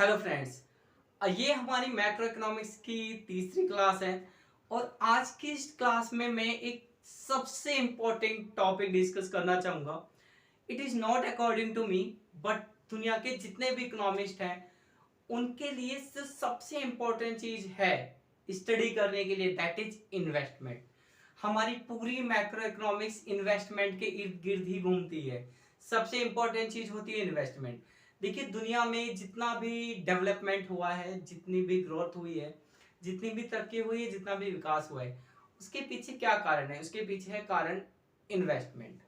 Hello friends, ये हमारी macro economics की तीसरी क्लास है और आज की इस क्लास में मैं एक सबसे इम्पोर्टेंट टॉपिक डिस्कस करना चाहूँगा। It is not according to me, but दुनिया के जितने भी इकोनॉमिस्ट हैं उनके लिए जो सबसे इम्पोर्टेंट चीज़ है स्टडी करने के लिए, दैट इज इन्वेस्टमेंट। हमारी पूरी मैक्रो इकोनॉमिक्स इन्वेस्टमेंट के इर्द गिर्द ही घूमती है। सबसे इम्पोर्टेंट चीज़ होती है इन्वेस्टमेंट। देखिए, दुनिया में जितना भी डेवलपमेंट हुआ है, जितनी भी ग्रोथ हुई है, जितनी भी तरक्की हुई है, जितना भी विकास हुआ है, उसके पीछे क्या कारण है? उसके पीछे है कारण इन्वेस्टमेंट।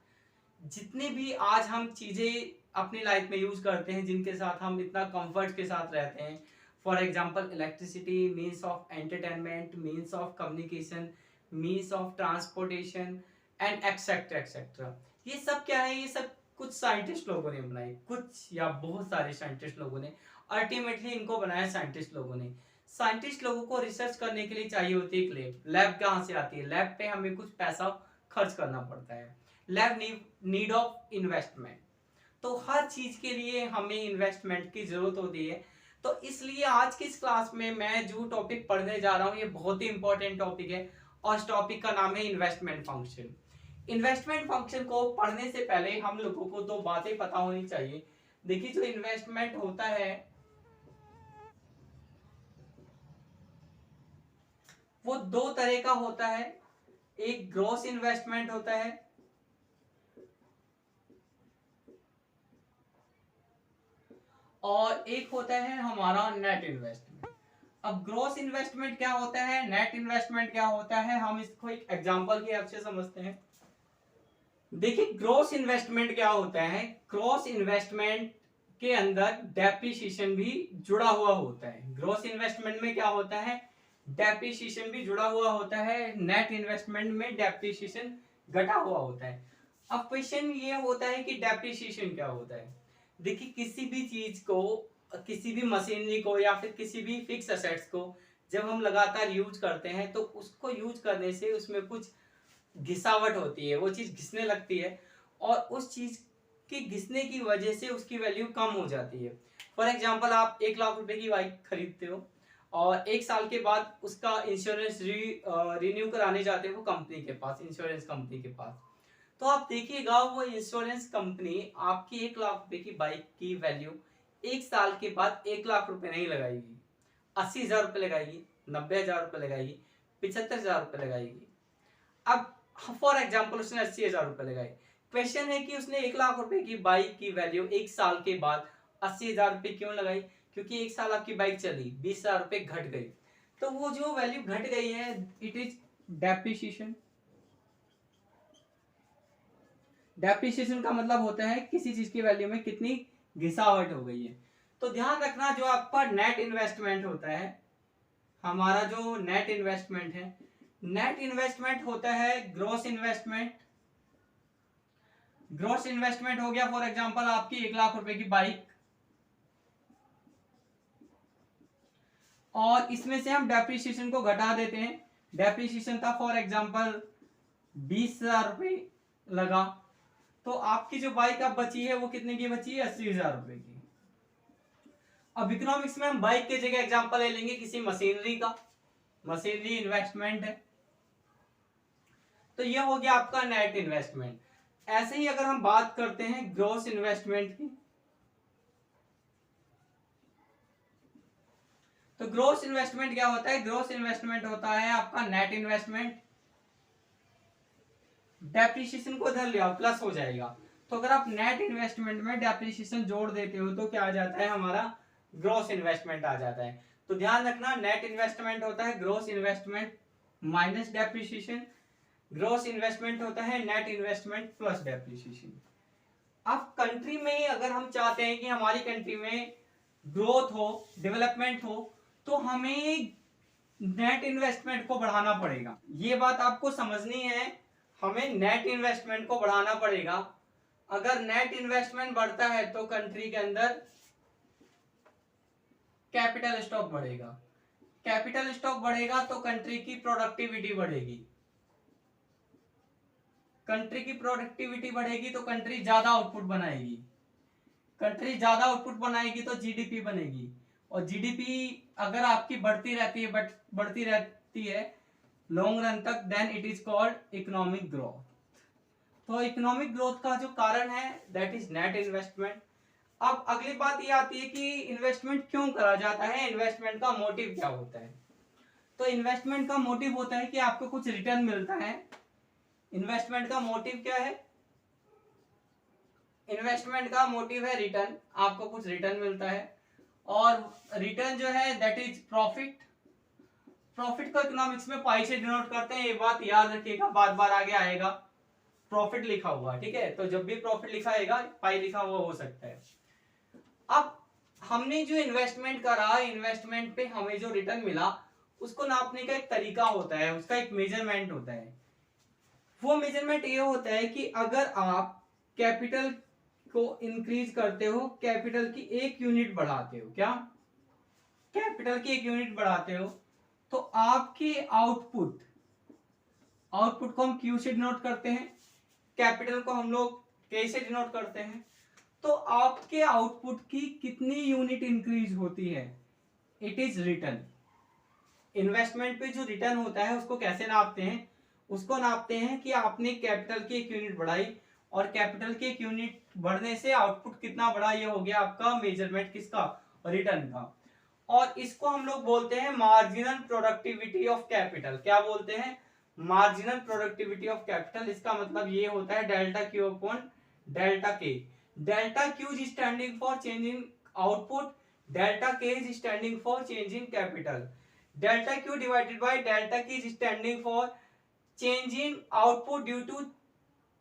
जितनी भी आज हम चीज़ें अपनी लाइफ में यूज करते हैं, जिनके साथ हम इतना कंफर्ट के साथ रहते हैं, for example electricity, means of entertainment, means of communication, means of transportation and etcetera etcetera, ये सब क्या है? ये सब कुछ साइंटिस्ट लोगों ने बनाई, कुछ या बहुत सारे साइंटिस्ट लोगों ने। अल्टीमेटली इनको बनाया साइंटिस्ट लोगों ने। साइंटिस्ट लोगों को रिसर्च करने के लिए चाहिए होती है एक लैब। लैब कहाँ से आती है? लैब पे हमें कुछ पैसा खर्च करना पड़ता है। Lab need of investment. तो हर चीज के लिए हमें इन्वेस्टमेंट की जरूरत होती है। तो इसलिए आज की इस क्लास में मैं जो टॉपिक पढ़ने जा रहा हूँ, ये बहुत ही इंपॉर्टेंट टॉपिक है और इस टॉपिक का नाम है इन्वेस्टमेंट फंक्शन। इन्वेस्टमेंट फंक्शन को पढ़ने से पहले हम लोगों को दो बातें पता होनी चाहिए। देखिए, जो इन्वेस्टमेंट होता है वो दो तरह का होता है। एक ग्रॉस इन्वेस्टमेंट होता है और एक होता है हमारा नेट इन्वेस्टमेंट। अब ग्रॉस इन्वेस्टमेंट क्या होता है, नेट इन्वेस्टमेंट क्या होता है, हम इसको एक एग्जांपल की हेल्प से समझते हैं। देखिए, ग्रॉस इन्वेस्टमेंट क्या होता है? ग्रॉस इन्वेस्टमेंट के अंदर डेप्रिसिएशन भी जुड़ा हुआ होता है। ग्रॉस इन्वेस्टमेंट में क्या होता है? डेप्रिसिएशन भी जुड़ा हुआ होता है। नेट इन्वेस्टमेंट में डेप्रिसिएशन घटा हुआ होता है। अब क्वेश्चन ये होता है कि डेप्रिसिएशन क्या होता है। देखिए, किसी भी चीज को, किसी भी मशीनरी को या फिर किसी भी फिक्स असेट्स को जब हम लगातार यूज करते हैं तो उसको यूज करने से उसमें कुछ घिसावट होती है, वो चीज घिसने लगती है और उस चीज की घिसने की वजह से उसकी वैल्यू कम हो जाती है। फॉर एग्जाम्पल, आप 1 लाख रुपए की बाइक खरीदते हो और 1 साल के बाद उसका इंश्योरेंस रिन्यू कराने जाते हो कंपनी के पास, इंश्योरेंस कंपनी के पास। तो आप देखिएगा, वो इंश्योरेंस कंपनी आपकी 1 लाख रुपए की बाइक की वैल्यू 1 साल के बाद 1 लाख रुपए नहीं लगाएगी, 80,000 रुपए लगाएगी, 90,000 रुपए लगाएगी, 75,000 रुपए लगाएगी। अब फॉर एग्जाम्पल उसने 80,000 रुपए लगाए। क्वेश्चन है कि उसने 1 लाख रुपए की बाइक की वैल्यू 1 साल के बाद 80,000 रुपए क्यों लगाई? क्योंकि 1 साल आपकी बाइक चली, 20,000 रुपए घट गई। तो वो जो वैल्यू घट गई है, इट इज डेप्रिसिएशन। डेप्रिसिएशन का मतलब होता है किसी चीज की वैल्यू में कितनी घिसावट हो गई है। तो ध्यान रखना, जो आपका नेट इन्वेस्टमेंट होता है, हमारा जो नेट इन्वेस्टमेंट है, नेट इन्वेस्टमेंट होता है ग्रॉस इन्वेस्टमेंट। ग्रॉस इन्वेस्टमेंट हो गया फॉर एग्जांपल आपकी 1 लाख रुपए की बाइक, और इसमें से हम डेप्रिसिएशन को घटा देते हैं। डेप्रिसिएशन था फॉर एग्जांपल 20,000 रुपए लगा, तो आपकी जो बाइक अब बची है वो कितने की बची है? 80,000 रुपए की। अब इकोनॉमिक्स में हम बाइक के जगह एग्जांपल ले लेंगे किसी मशीनरी का। मशीनरी इन्वेस्टमेंट है, तो ये हो गया आपका नेट इन्वेस्टमेंट। ऐसे ही अगर हम बात करते हैं ग्रॉस इन्वेस्टमेंट की, तो ग्रॉस इन्वेस्टमेंट क्या होता है? ग्रॉस इन्वेस्टमेंट होता है आपका नेट इन्वेस्टमेंट। डेप्रिसिएशन को इधर ले आओ, प्लस हो जाएगा। तो अगर आप नेट इन्वेस्टमेंट में डेप्रिसिएशन जोड़ देते हो तो क्या आ जाता है? हमारा ग्रॉस इन्वेस्टमेंट आ जाता है। तो ध्यान रखना, नेट इन्वेस्टमेंट होता है gross investment minus depreciation. Gross investment होता है नेट इन्वेस्टमेंट प्लस डेप्रिसिएशन। अब कंट्री में अगर हम चाहते हैं कि हमारी कंट्री में ग्रोथ हो, डेवलपमेंट हो, तो हमें नेट इन्वेस्टमेंट को बढ़ाना पड़ेगा। ये बात आपको समझनी है, हमें नेट इन्वेस्टमेंट को बढ़ाना पड़ेगा। अगर नेट इन्वेस्टमेंट बढ़ता है तो कंट्री के अंदर कैपिटल स्टॉक बढ़ेगा। कैपिटल स्टॉक बढ़ेगा तो कंट्री की प्रोडक्टिविटी बढ़ेगी। कंट्री की प्रोडक्टिविटी बढ़ेगी तो कंट्री ज्यादा आउटपुट बनाएगी। कंट्री ज्यादा आउटपुट बनाएगी तो जीडीपी बनेगी, और जीडीपी अगर आपकी बढ़ती रहती है लॉन्ग रन तक, then it is called economic growth. तो इकोनॉमिक ग्रोथ का जो कारण है दैट इज नेट इन्वेस्टमेंट। अब अगली बात ये आती है कि इन्वेस्टमेंट क्यों करा जाता है, इन्वेस्टमेंट का मोटिव क्या होता है। तो इन्वेस्टमेंट का मोटिव होता है कि आपको कुछ रिटर्न मिलता है। इन्वेस्टमेंट का मोटिव क्या है, इन्वेस्टमेंट का मोटिव है रिटर्न, आपको कुछ रिटर्न मिलता है। और रिटर्न जो है दैट इज प्रॉफिट। प्रॉफिट को इकोनॉमिक्स में पाई से डिनोट करते हैं, ये बात याद रखिएगा, बार बार आगे आएगा प्रॉफिट लिखा हुआ, ठीक है। तो जब भी प्रॉफिट लिखा आएगा पाई लिखा हुआ हो सकता है। अब हमने जो इन्वेस्टमेंट करा, इन्वेस्टमेंट पे हमें जो रिटर्न मिला उसको नापने का एक तरीका होता है, उसका एक मेजरमेंट होता है। वो मेजरमेंट ये होता है कि अगर आप कैपिटल को इंक्रीज करते हो, कैपिटल की एक यूनिट बढ़ाते हो, क्या कैपिटल की एक यूनिट बढ़ाते हो, तो आपके आउटपुट को हम क्यू से डिनोट करते हैं, कैपिटल को हम लोग के से डिनोट करते हैं। तो आपके आउटपुट की कितनी यूनिट इंक्रीज होती है, इट इज रिटर्न। इन्वेस्टमेंट पे जो रिटर्न होता है उसको कैसे नापते हैं, उसको नापते हैं कि आपने कैपिटल की एक यूनिट बढ़ाई और कैपिटल की एक यूनिट बढ़ने से आउटपुट कितना बढ़ा, ये हो गया आपका मेजरमेंट किसका, रिटर्न का। और इसको हम लोग बोलते हैं मार्जिनल प्रोडक्टिविटी ऑफ कैपिटल। क्या बोलते हैं, मार्जिनल प्रोडक्टिविटी ऑफ कैपिटल। इसका मतलब ये होता है delta Q upon delta K. Delta Q is standing for change in output, delta K is standing for change in capital. Delta Q divided by delta K is standing for change in output due to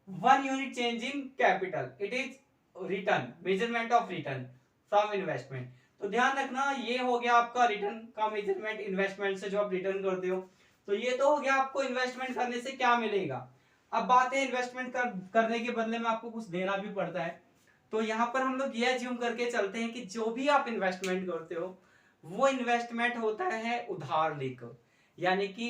1 unit change in capital. It is return, measurement of return from investment. तो ध्यान रखना, ये हो गया आपका return का measurement, investment से जो आप रिटर्न करते हो। तो ये तो हो गया आपको इन्वेस्टमेंट करने से क्या मिलेगा। अब बात है इन्वेस्टमेंट करने के बदले में आपको कुछ देना भी पड़ता है। तो यहाँ पर हम लोग ये अज्यूम करके चलते हैं कि जो भी आप इन्वेस्टमेंट करते हो वो इन्वेस्टमेंट होता है उधार लेकर। यानी कि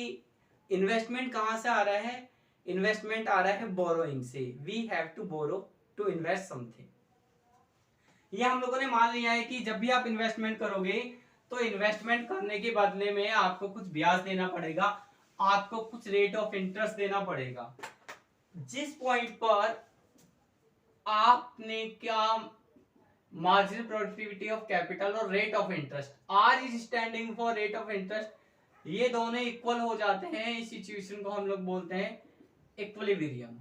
इन्वेस्टमेंट कहाँ से आ रहा है, इन्वेस्टमेंट आ रहा है बोरोइंग से। We have to borrow to invest something. ये हम लोगों ने मान लिया है कि जब भी आप इन्वेस्टमेंट करोगे तो इन्वेस्टमेंट करने के बदले में आपको कुछ ब्याज देना पड़ेगा, आपको कुछ रेट ऑफ इंटरेस्ट देना पड़ेगा। जिस पॉइंट पर आपने क्या, मार्जिनल प्रोडक्टिविटी ऑफ कैपिटल और rate of interest, are is standing for rate of interest, ये दोनों इक्वल हो जाते हैं, इस सिचुएशन को हम लोग बोलते हैं इक्विलिब्रियम।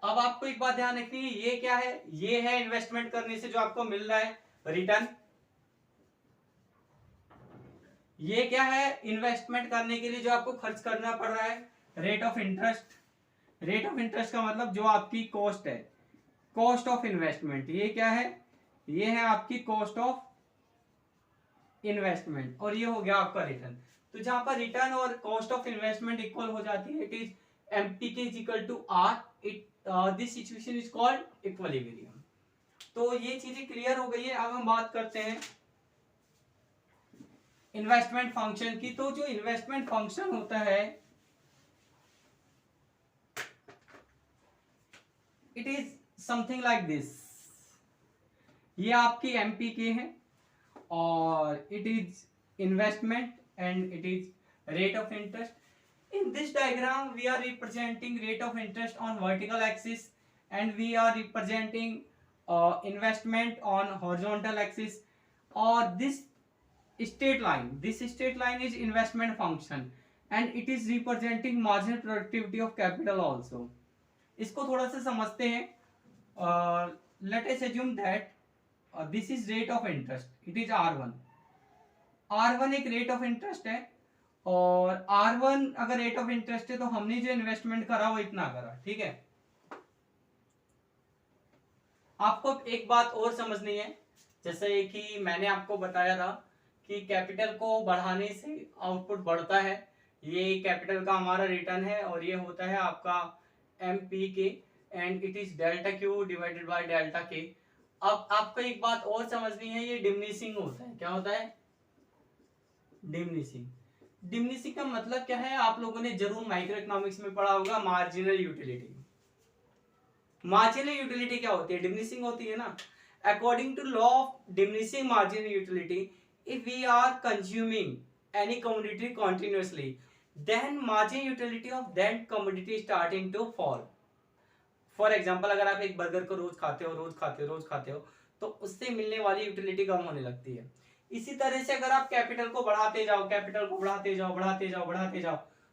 अब आपको एक बात ध्यान रखनी है, ये क्या है, ये है इन्वेस्टमेंट करने से जो आपको मिल रहा है रिटर्न। ये क्या है, इन्वेस्टमेंट करने के लिए जो आपको खर्च करना पड़ रहा है, rate of interest. Rate of interest का मतलब जो आपकी कॉस्ट है, कॉस्ट ऑफ इन्वेस्टमेंट। ये क्या है, ये है आपकी कॉस्ट ऑफ इन्वेस्टमेंट, और ये हो गया आपका रिटर्न। तो जहां पर रिटर्न और कॉस्ट ऑफ इन्वेस्टमेंट इक्वल हो जाती है, it is MPK is equal to R, it this situation is called equilibrium. तो ये चीजें क्लियर हो गई है। अब हम बात करते हैं इन्वेस्टमेंट फंक्शन की। तो जो इन्वेस्टमेंट फंक्शन होता है it is something like this. ये आपकी एमपीके है और it is investment and it is rate of interest. In this diagram, we are representing rate of interest on vertical axis and we are representing investment on horizontal axis. Or this straight line is investment function and it is representing marginal productivity of capital also. इसको थोड़ा सा समझते हैं। Let us assume that this is rate of interest. It is R1. R1 एक rate of interest है और R1 अगर rate of interest है तो हमने जो इन्वेस्टमेंट करा वो इतना करा, ठीक है। आपको एक बात और समझनी है, जैसे कि मैंने आपको बताया था कि कैपिटल को बढ़ाने से आउटपुट बढ़ता है, ये कैपिटल का हमारा रिटर्न है और ये होता है आपका MPK and it is delta Q divided by delta K. अब आपको एक बात और समझनी है, ये डिमिनिशिंग होता है। क्या होता है, डिमिनिशिंग। डिमिनिशिंग का मतलब क्या है, आप लोगों ने जरूर माइक्रो इकोनॉमिक्स में पढ़ा होगा, मार्जिनल यूटिलिटी। मार्जिनल यूटिलिटी क्या होती है, डिमिनिशिंग होती है ना। According to law of diminishing marginal utility, if we are consuming any commodity continuously, then margin utility of that commodity starting to fall. For example अगर आप एक बर्गर को रोज खाते हो रोज खाते हो तो उससे मिलने वाली यूटिलिटी कम होने लगती है। इसी तरह से अगर आप कैपिटल को बढ़ाते जाओ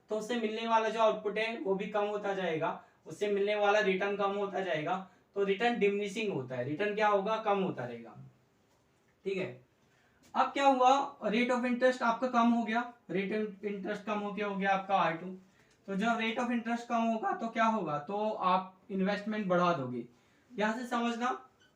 तो उससे मिलने वाला जो आउटपुट है वो भी कम होता जाएगा, उससे मिलने वाला रिटर्न कम होता जाएगा, तो रिटर्न डिमिनिशिंग होता है, रिटर्न क्या होगा, कम होता रहेगा। ठीक है, अब क्या हुआ, रेट ऑफ इंटरेस्ट आपका कम हो गया, रेट ऑफ इंटरेस्ट कम हो गया आपका R2। तो जब रेट ऑफ इंटरेस्ट कम होगा तो क्या होगा, तो आप इन्वेस्टमेंट बढ़ा दोगे। यहां से समझना,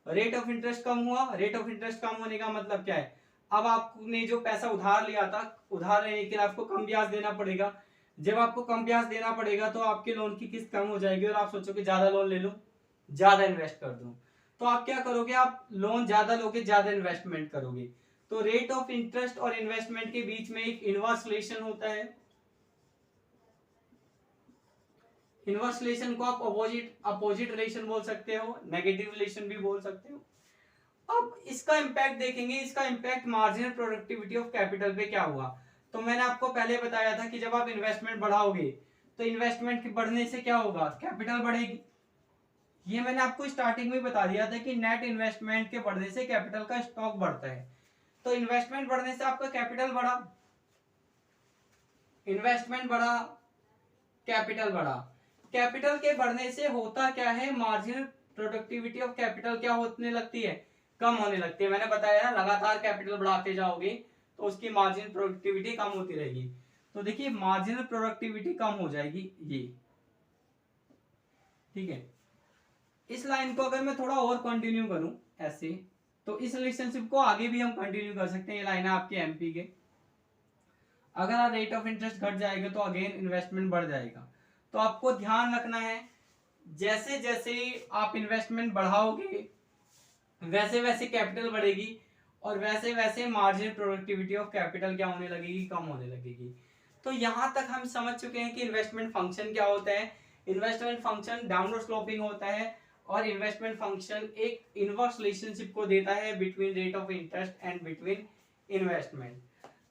रेट ऑफ इंटरेस्ट कम हुआ, रेट ऑफ इंटरेस्ट कम होने का मतलब क्या है, अब आपने जो पैसा उधार लिया था, उधार लेने के लिए आपको कम ब्याज देना पड़ेगा। जब आपको कम ब्याज देना पड़ेगा तो आपके लोन की किस्त कम हो जाएगी और आप सोचोगे ज्यादा लोन ले लूं, ज्यादा इन्वेस्ट कर दूं। तो आप क्या करोगे, आप लोन ज्यादा लोगे, ज्यादा इन्वेस्टमेंट करोगे। तो रेट ऑफ इंटरेस्ट और इन्वेस्टमेंट के बीच में एक इनवर्स रिलेशन होता है। इनवर्स रिलेशन को आप अपोजिट रिलेशन बोल सकते हो, नेगेटिव रिलेशन भी बोल सकते हो। अब इसका इंपैक्ट देखेंगे, इसका impact marginal productivity of capital पे क्या हुआ। तो मैंने आपको पहले बताया था कि जब आप इन्वेस्टमेंट बढ़ाओगे तो इन्वेस्टमेंट के बढ़ने से क्या होगा, कैपिटल बढ़ेगी। ये मैंने आपको स्टार्टिंग में बता दिया था कि नेट इन्वेस्टमेंट के बढ़ने से कैपिटल का स्टॉक बढ़ता है। तो इन्वेस्टमेंट बढ़ने से आपका कैपिटल बढ़ा, इन्वेस्टमेंट बढ़ा, कैपिटल बढ़ा। कैपिटल के बढ़ने से होता क्या है, मार्जिनल प्रोडक्टिविटी ऑफ कैपिटल क्या होने लगती है, कम होने लगती है। मैंने बताया लगातार कैपिटल बढ़ाते जाओगे तो उसकी मार्जिनल प्रोडक्टिविटी कम होती रहेगी। तो देखिए मार्जिनल प्रोडक्टिविटी कम हो जाएगी ये। ठीक है, इस लाइन को अगर मैं थोड़ा और कंटिन्यू करूं ऐसे, तो इस रिलेशनशिप को आगे भी हम कंटिन्यू कर सकते हैं। ये लाइन है आपके एमपी के, अगर रेट ऑफ इंटरेस्ट घट जाएगा तो अगेन इन्वेस्टमेंट बढ़ जाएगा। तो आपको ध्यान रखना है, जैसे जैसे आप इन्वेस्टमेंट बढ़ाओगे वैसे वैसे कैपिटल बढ़ेगी और वैसे वैसे मार्जिनल प्रोडक्टिविटी ऑफ कैपिटल क्या होने लगेगी, कम होने लगेगी। तो यहां तक हम समझ चुके हैं कि इन्वेस्टमेंट फंक्शन क्या होता है। इन्वेस्टमेंट फंक्शन डाउनवर्ड स्लोपिंग होता है और इन्वेस्टमेंट फंक्शन एक इनवर्स रिलेशनशिप को देता है between rate of interest and between investment.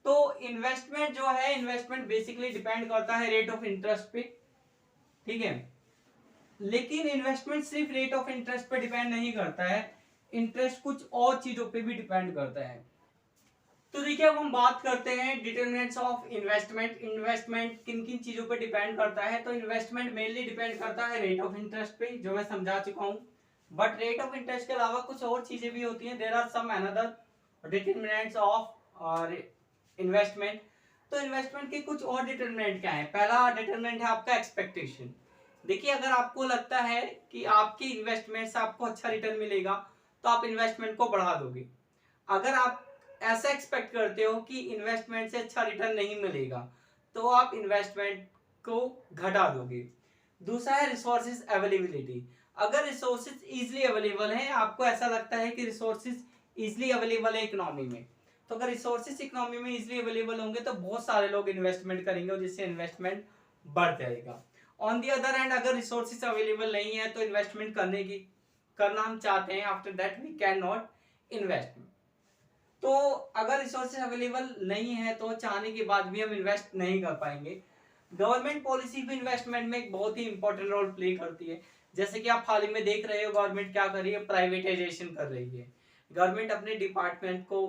तो इन्वेस्टमेंट जो है, इन्वेस्टमेंट बेसिकली डिपेंड करता है रेट ऑफ इंटरेस्ट पे। ठीक है, लेकिन इन्वेस्टमेंट सिर्फ रेट ऑफ इंटरेस्ट पे डिपेंड नहीं करता है, इंटरेस्ट कुछ और चीजों पे भी डिपेंड करता है। तो देखिए अब हम बात करते हैं डिटरमिनेंट्स ऑफ इन्वेस्टमेंट। इन्वेस्टमेंट किन किन चीजों पे डिपेंड करता है, तो इन्वेस्टमेंट मेनली डिपेंड करता है रेट ऑफ इंटरेस्ट पे, जो मैं समझा चुका हूं। बट रेट ऑफ इंटरेस्ट के अलावा कुछ और चीजें भी होती हैं, there are some another determinants of investment. तो इन्वेस्टमेंट के कुछ और डिटरमिनेंट क्या है। पहला डिटरमिनेंट है आपका एक्सपेक्टेशन। देखिए अगर आपको लगता है कि आपकी इन्वेस्टमेंट से आपको अच्छा रिटर्न मिलेगा तो आप इन्वेस्टमेंट को बढ़ा दोगे। अगर आप ऐसा एक्सपेक्ट करते हो कि इन्वेस्टमेंट से अच्छा रिटर्न नहीं मिलेगा तो आप इन्वेस्टमेंट को घटा दोगे। दूसरा है रिसोर्सेज अवेलेबिलिटी। अगर रिसोर्सेज इजीली अवेलेबल है, आपको ऐसा लगता है कि रिसोर्सेज इजीली अवेलेबल है इकोनॉमी में, तो अगर रिसोर्सेज इकोनॉमी में इजीली अवेलेबल होंगे तो बहुत सारे लोग इन्वेस्टमेंट करेंगे और जिससे इन्वेस्टमेंट बढ़ जाएगा। ऑन दी अदर हैंड अगर रिसोर्सेज अवेलेबल नहीं है तो इन्वेस्टमेंट करना हम चाहते हैं, after that we can not invest. तो अगर रिसोर्सेज अवेलेबल नहीं है तो चाहने के बाद भी हम इन्वेस्ट नहीं कर पाएंगे। गवर्नमेंट पॉलिसी भी इन्वेस्टमेंट में एक बहुत ही इंपॉर्टेंट रोल प्ले करती है। जैसे कि आप हाल ही में देख रहे हो गवर्नमेंट क्या कर रही है, प्राइवेटाइजेशन कर रही है। गवर्नमेंट अपने डिपार्टमेंट को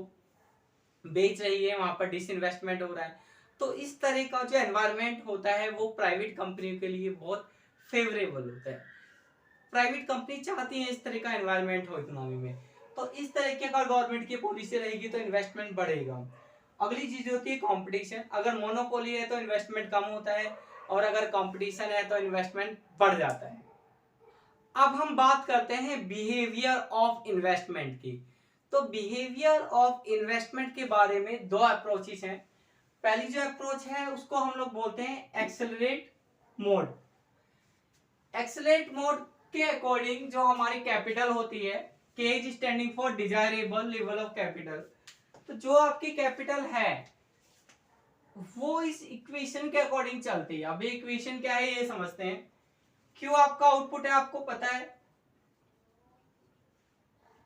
बेच रही है, वहां पर डिसइन्वेस्टमेंट हो रहा है। तो इस तरह का जो एनवायरनमेंट होता है वो प्राइवेट कंपनियों के लिए बहुत फेवरेबल होता है। प्राइवेट कंपनी चाहती है इस तरह का एनवायरनमेंट हो इकोनॉमी में। तो इस तरह की अगर गवर्नमेंट की पॉलिसी रहेगी तो इन्वेस्टमेंट बढ़ेगा। अगली चीज होती है कंपटीशन। अगर मोनोपोली है तो इन्वेस्टमेंट कम होता है और अगर कंपटीशन है तो इन्वेस्टमेंट बढ़ जाता है। अब हम बात करते हैं बिहेवियर ऑफ इन्वेस्टमेंट की। तो बिहेवियर ऑफ इन्वेस्टमेंट के बारे में दो अप्रोचेस हैं। पहली जो अप्रोच है उसको हम लोग बोलते हैं एक्सेलरेट मोड। एक्सेलरेट मोड के अकॉर्डिंग जो हमारी कैपिटल होती है, के is standing for desirable level of capital. तो जो आपकी कैपिटल है वो इस इक्वेशन के अकॉर्डिंग चलती है। अब ये इक्वेशन क्या है ये समझते हैं। क्यू आपका आउटपुट है, आपको पता है।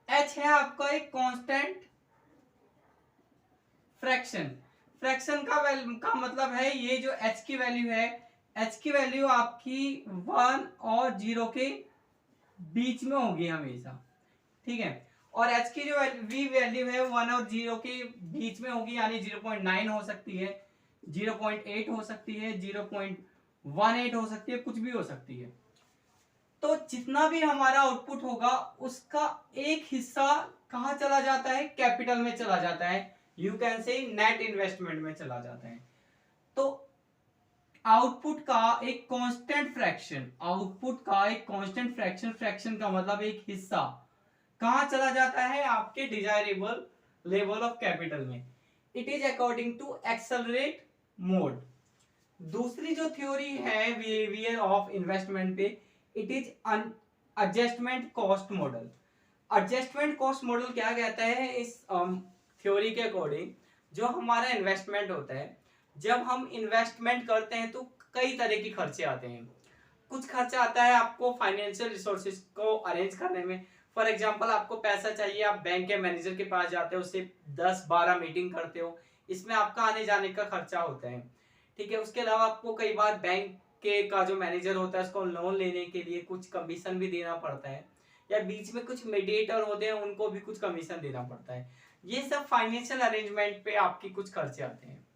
एच है आपका एक कांस्टेंट फ्रैक्शन, फ्रैक्शन का मतलब है ये जो h की वैल्यू है, h की वैल्यू आपकी 1 और 0 के बीच में होगी हमेशा, ठीक है। और h की जो v वैल्यू है 1 और 0 के बीच में होगी, यानी 0.9 हो सकती है, 0.8 हो सकती है, 0.18 हो सकती है, कुछ भी हो सकती है। तो जितना भी हमारा आउटपुट होगा उसका एक हिस्सा कहाँ चला जाता है, कैपिटल में चला जाता है, you can say net investment में चला जाता है। तो आउटपुट का एक कांस्टेंट फ्रैक्शन, आउटपुट का एक कांस्टेंट फ्रैक्शन, फ्रैक्शन का मतलब एक हिस्सा कहां चला जाता है, आपके डिजायरेबल लेवल ऑफ कैपिटल में। It is according to accelerate mode. दूसरी जो थ्योरी है बिहेवियर ऑफ इन्वेस्टमेंट पे, it is adjustment cost model. Adjustment cost model क्या कहता है, इस थ्योरी के अकॉर्डिंग जो हमारा इन्वेस्टमेंट होता है, जब हम इन्वेस्टमेंट करते हैं तो कई तरह के खर्चे आते हैं। कुछ खर्चा आता है आपको फाइनेंशियल रिसोर्सेज को अरेंज करने में। फॉर एग्जांपल आपको पैसा चाहिए, आप बैंक के मैनेजर के पास जाते हो, उससे 10-12 मीटिंग करते हो, इसमें आपका आने जाने का खर्चा होता है, ठीक है। उसके अलावा आपको कई बार बैंक के का जो मैनेजर होता है उसको लोन लेने के लिए कुछ कमीशन भी देना पड़ता है, या बीच में कुछ मीडिएटर होते हैं उनको भी कुछ कमीशन देना पड़ता है। ये सब फाइनेंशियल अरेंजमेंट पे आपकी कुछ खर्चे आते हैं।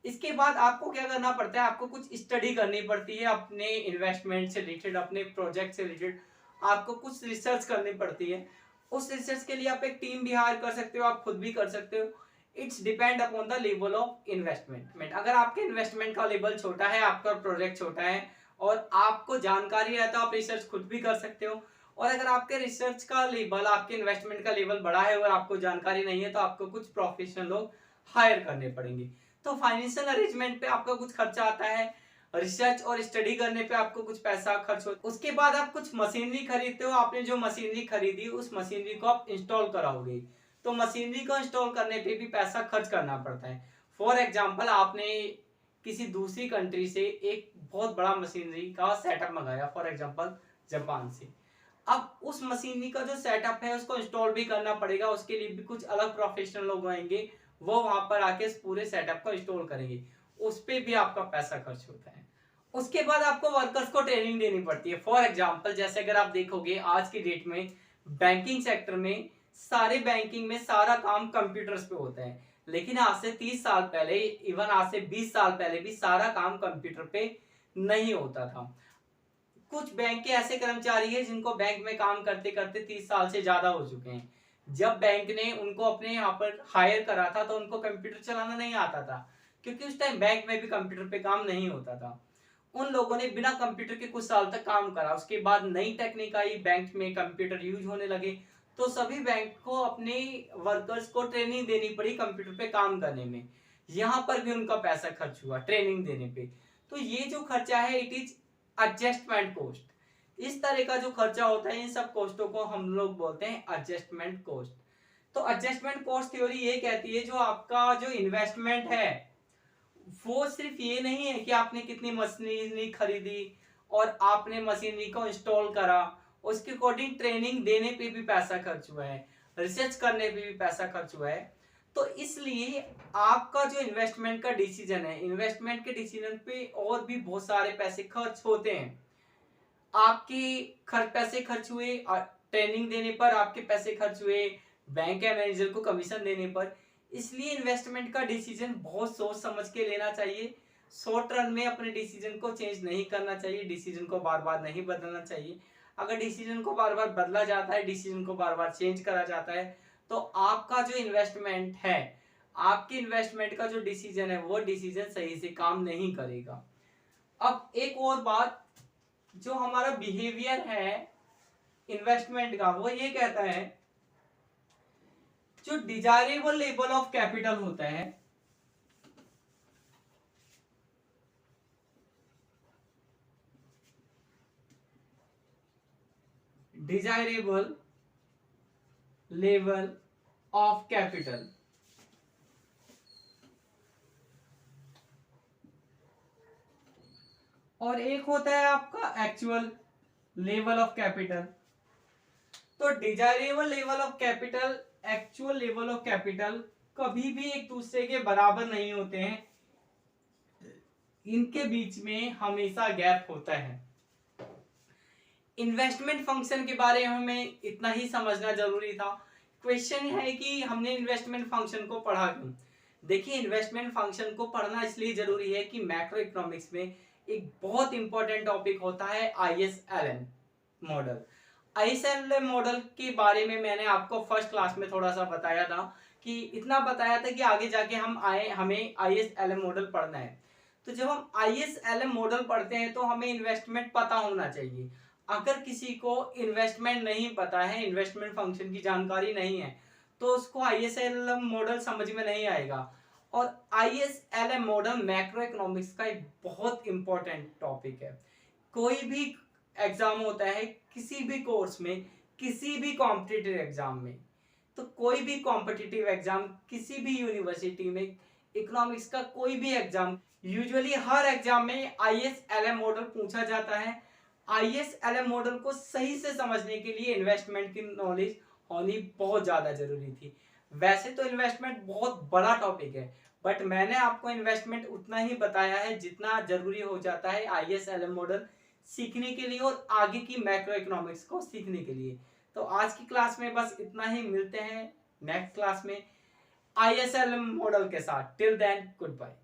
इसके बाद आपको क्या करना पड़ता है, आपको कुछ स्टडी करनी पड़ती है अपने इन्वेस्टमेंट से रिलेटेड, अपने प्रोजेक्ट से रिलेटेड आपको कुछ रिसर्च करनी पड़ती है। उस रिसर्च के लिए आप एक टीम भी हायर कर सकते हो, आप खुद भी कर सकते हो। It's depend upon the level of investment. अगर आपके इन्वेस्टमेंट का लेवल छोटा है, आपका प्रोजेक्ट छोटा है और आपको जानकारी है तो आप रिसर्च खुद भी कर सकते हो। और अगर आपके रिसर्च का लेवल, आपके इन्वेस्टमेंट का लेवल बड़ा है और आपको जानकारी नहीं है तो आपको कुछ प्रोफेशनल लोग हायर करने पड़ेंगे। तो फाइनेंशियल अरेंजमेंट पे आपका कुछ खर्चा आता है, रिसर्च और स्टडी करने पे आपको कुछ पैसा खर्च होता है। उसके बाद आप कुछ मशीनरी खरीदते हो, आपने जो मशीनरी खरीदी उस मशीनरी को आप इंस्टॉल कराओगे, तो मशीनरी को इंस्टॉल करने पे भी पैसा खर्च करना पड़ता है। फॉर एग्जांपल आपने किसी दूसरी कंट्री से एक बहुत बड़ा मशीनरी का सेटअप मंगाया, फॉर एग्जांपल जापान से। अब उस मशीनरी का जो सेटअप है उसको इंस्टॉल भी करना पड़ेगा, उसके लिए भी कुछ अलग प्रोफेशनल लोग आएंगे, वो वहां पर आके इस पूरे सेटअप को इंस्टॉल करेंगे, उस पे भी आपका पैसा खर्च होता है। उसके बाद आपको वर्कर्स को ट्रेनिंग देनी पड़ती है। फॉर एग्जांपल जैसे अगर आप देखोगे आज की डेट में बैंकिंग सेक्टर में, सारे बैंकिंग में सारा काम कंप्यूटर्स पे होता है, लेकिन आज से 30 साल पहले, इवन आज से 20 साल पहले भी सारा काम कंप्यूटर पे नहीं होता था। कुछ बैंक के ऐसे कर्मचारी हैं जिनको बैंक में काम करते करते 30 साल से ज्यादा हो चुके हैं। जब बैंक ने उनको अपने यहाँ पर हायर करा था तो उनको कंप्यूटर चलाना नहीं आता था, क्योंकि उस टाइम बैंक में भी कंप्यूटर पे काम नहीं होता था। उन लोगों ने बिना कंप्यूटर के कुछ साल तक काम करा, उसके बाद नई टेक्निक आई, बैंक में कंप्यूटर यूज होने लगे, तो सभी बैंक को अपने वर्कर्स को ट्रेनिंग देनी पड़ी कंप्यूटर पे काम करने में। यहाँ पर भी उनका पैसा खर्च हुआ ट्रेनिंग देने पे। तो ये जो खर्चा है इट इज एडजस्टमेंट कॉस्ट। इस तरह का जो खर्चा होता है इन सब कॉस्टों को हम लोग बोलते हैं एडजस्टमेंट कॉस्ट। तो एडजस्टमेंट कॉस्ट थ्योरी ये कहती है जो आपका जो इन्वेस्टमेंट है वो सिर्फ ये नहीं है कि आपने कितनी मशीनरी खरीदी और आपने मशीनरी को इंस्टॉल करा, उसके अकॉर्डिंग ट्रेनिंग देने पे भी पैसा खर्च हुआ है, रिसर्च करने पे भी पैसा खर्च हुआ है। तो इसलिए आपका जो इन्वेस्टमेंट का डिसीजन है, इन्वेस्टमेंट के डिसीजन पे और भी बहुत सारे पैसे खर्च होते हैं। आपके पैसे खर्च हुए ट्रेनिंग देने पर, आपके पैसे खर्च हुए बैंक के मैनेजर को कमीशन देने पर। इसलिए इन्वेस्टमेंट का डिसीजन बहुत सोच समझ के लेना चाहिए। शॉर्ट रन में अपने डिसीजन को चेंज नहीं करना चाहिए, डिसीजन को बार बार नहीं बदलना चाहिए। अगर डिसीजन को बार बार बदला जाता है, डिसीजन को बार बार चेंज करा जाता है, तो आपका जो इन्वेस्टमेंट है, आपके इन्वेस्टमेंट का जो डिसीजन है वो डिसीजन सही से काम नहीं करेगा। अब एक और बात, जो हमारा बिहेवियर है इन्वेस्टमेंट का वो ये कहता है जो डिजायरेबल लेवल ऑफ कैपिटल होता है, डिजायरेबल लेवल ऑफ कैपिटल, और एक होता है आपका एक्चुअल लेवल ऑफ कैपिटल। तो desirable level of capital, actual level of capital कभी भी एक दूसरे के बराबर नहीं होते हैं, इनके बीच में हमेशा गैप होता है। इन्वेस्टमेंट फंक्शन के बारे में हमें इतना ही समझना जरूरी था। क्वेश्चन है कि हमने इन्वेस्टमेंट फंक्शन को पढ़ा क्यों। देखिए, इन्वेस्टमेंट फंक्शन को पढ़ना इसलिए जरूरी है कि मैक्रो इकोनॉमिक्स में एक बहुत इंपॉर्टेंट टॉपिक होता है आईएसएलएम मॉडल। आईएसएलएम मॉडल के बारे में मैंने आपको फर्स्ट क्लास में थोड़ा सा बताया था, कि इतना बताया था कि आगे जाके हमें आईएसएलएम मॉडल पढ़ना है। तो जब हम आईएसएलएम मॉडल पढ़ते हैं तो हमें इन्वेस्टमेंट पता होना चाहिए। अगर किसी को इन्वेस्टमेंट नहीं पता है, इन्वेस्टमेंट फंक्शन की जानकारी नहीं है, तो उसको आईएसएलएम मॉडल समझ में नहीं आएगा। और आईएसएलएम मॉडल मैक्रो इकोनॉमिक्स का एक बहुत इंपॉर्टेंट टॉपिक है। कोई भी एग्जाम होता है किसी भी कोर्स में, किसी भी कॉम्पिटिटिव एग्जाम में, तो कोई भी कॉम्पिटिटिव एग्जाम किसी भी यूनिवर्सिटी में, इकोनॉमिक्स का कोई भी एग्जाम, यूजुअली हर एग्जाम में आईएसएलएम मॉडल पूछा जाता है। आईएसएलएम मॉडल को सही से समझने के लिए इन्वेस्टमेंट की नॉलेज होनी बहुत ज़्यादा जरूरी थी। वैसे तो इन्वेस्टमेंट बहुत बड़ा टॉपिक है, बट मैंने आपको इन्वेस्टमेंट उतना ही बताया है जितना जरूरी हो जाता है आईएसएलएम मॉडल सीखने के लिए और आगे की मैक्रो इकोनॉमिक्स को सीखने के लिए। तो आज की क्लास में बस इतना ही, मिलते हैं नेक्स्ट क्लास में आईएसएलएम मॉडल के साथ। Till then, good bye.